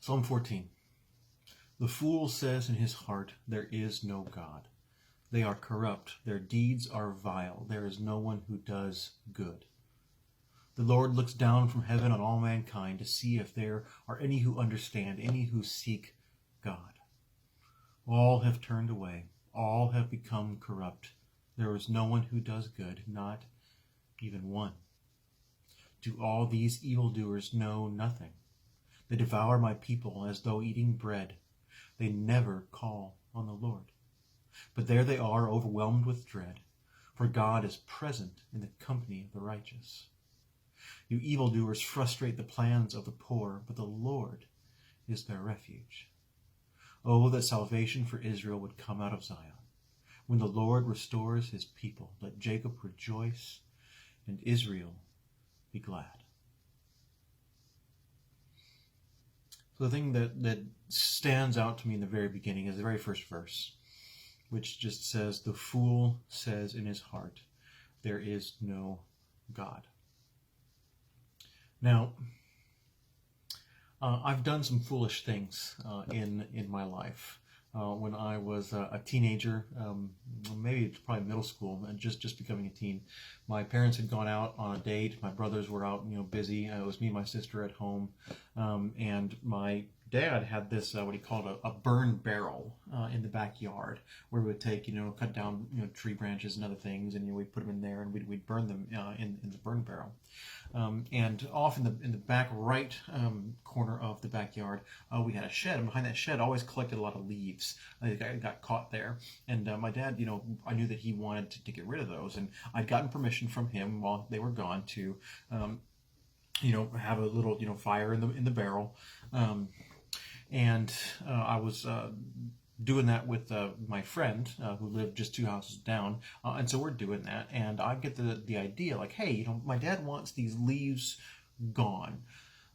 Psalm 14. The fool says in his heart, there is no God. They are corrupt. Their deeds are vile. There is no one who does good. The Lord looks down from heaven on all mankind to see if there are any who understand, any who seek God. All have turned away. All have become corrupt. There is no one who does good, not even one. Do all these evildoers know nothing? They devour my people as though eating bread. They never call on the Lord. But there they are, overwhelmed with dread, for God is present in the company of the righteous. You evildoers frustrate the plans of the poor, but the Lord is their refuge. Oh, that salvation for Israel would come out of Zion. When the Lord restores his people, let Jacob rejoice and Israel be glad. So the thing that stands out to me in the very beginning is the very first verse, which just says, the fool says in his heart, there is no God. Now, I've done some foolish things in my life. When I was a teenager, maybe it's probably middle school, and just becoming a teen, my parents had gone out on a date. My brothers were out, busy. It was me and my sister at home, and my dad had this what he called a burn barrel in the backyard, where we would take cut down tree branches and other things, and we'd put them in there, and we'd burn them in the burn barrel. And off in the back right corner of the backyard, we had a shed, and behind that shed, I always collected a lot of leaves. I got caught there, and my dad, I knew that he wanted to get rid of those, and I'd gotten permission from him while they were gone to, have a little, fire in the barrel, and I was doing that with my friend who lived just 2 houses down, and so we're doing that, and I get the idea, like, hey, my dad wants these leaves gone,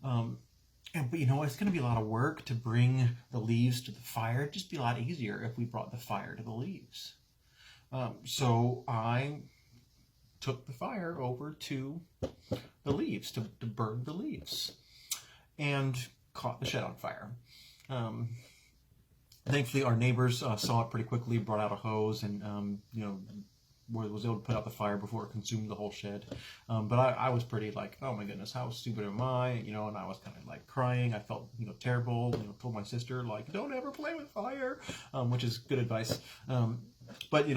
but it's going to be a lot of work to bring the leaves to the fire. It'd just be a lot easier if we brought the fire to the leaves. So I took the fire over to the leaves to burn the leaves, and caught the shed on fire. Thankfully, our neighbors saw it pretty quickly, brought out a hose, and was able to put out the fire before it consumed the whole shed. But I was pretty like, oh my goodness, how stupid am I? And I was kind of like crying. I felt terrible. Told my sister, like, don't ever play with fire, which is good advice. But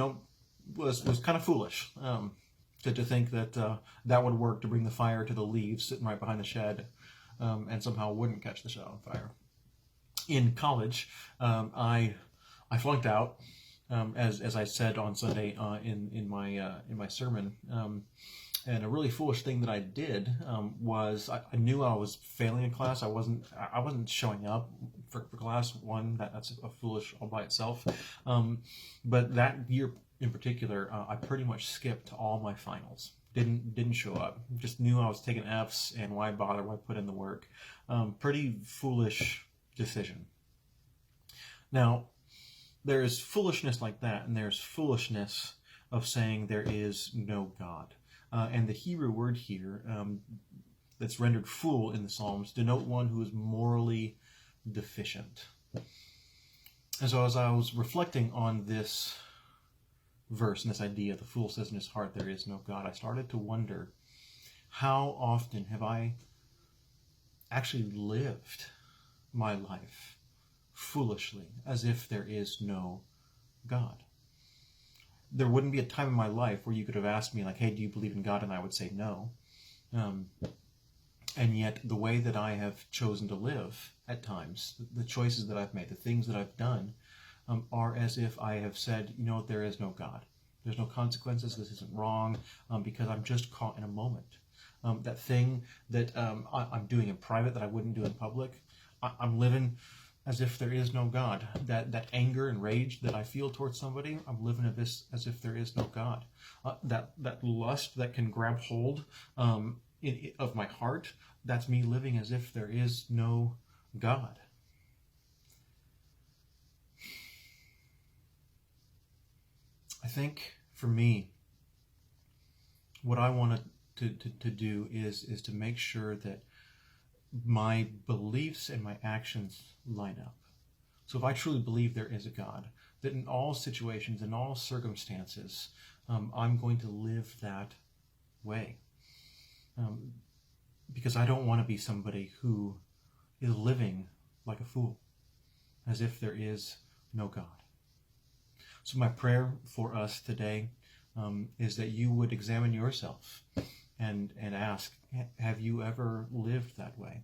was kind of foolish to think that that would work to bring the fire to the leaves sitting right behind the shed, and somehow wouldn't catch the shed on fire. In college, I flunked out, as I said on Sunday in my sermon, and a really foolish thing that I did was I knew I was failing in class. I wasn't showing up for class. One, that's a foolish all by itself, but that year in particular, I pretty much skipped all my finals. Didn't show up. Just knew I was taking F's, and why bother? Why put in the work? Pretty foolish decision. Now, there is foolishness like that, and there's foolishness of saying there is no God. And the Hebrew word here that's rendered fool in the Psalms denote one who is morally deficient. And so as I was reflecting on this verse and this idea, the fool says in his heart there is no God, I started to wonder, how often have I actually lived my life foolishly, as if there is no God? There wouldn't be a time in my life where you could have asked me, like, hey, do you believe in God? And I would say no. And yet the way that I have chosen to live at times, the choices that I've made, the things that I've done, are as if I have said, there is no God. There's no consequences. This isn't wrong, because I'm just caught in a moment. That thing that I'm doing in private that I wouldn't do in public, I'm living as if there is no God. That anger and rage that I feel towards somebody, I'm living as if there is no God. That lust that can grab hold of my heart, that's me living as if there is no God. I think for me, what I want to do is to make sure that my beliefs and my actions line up. So if I truly believe there is a God, that in all situations, in all circumstances, I'm going to live that way. Because I don't want to be somebody who is living like a fool, as if there is no God. So my prayer for us today is that you would examine yourself and ask, have you ever lived that way,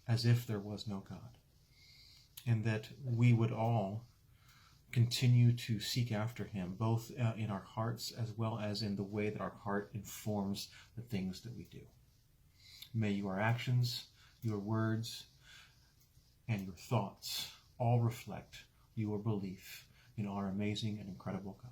as if there was no God? And that we would all continue to seek after him, both in our hearts as well as in the way that our heart informs the things that we do. May your actions, your words, and your thoughts all reflect your belief in our amazing and incredible God.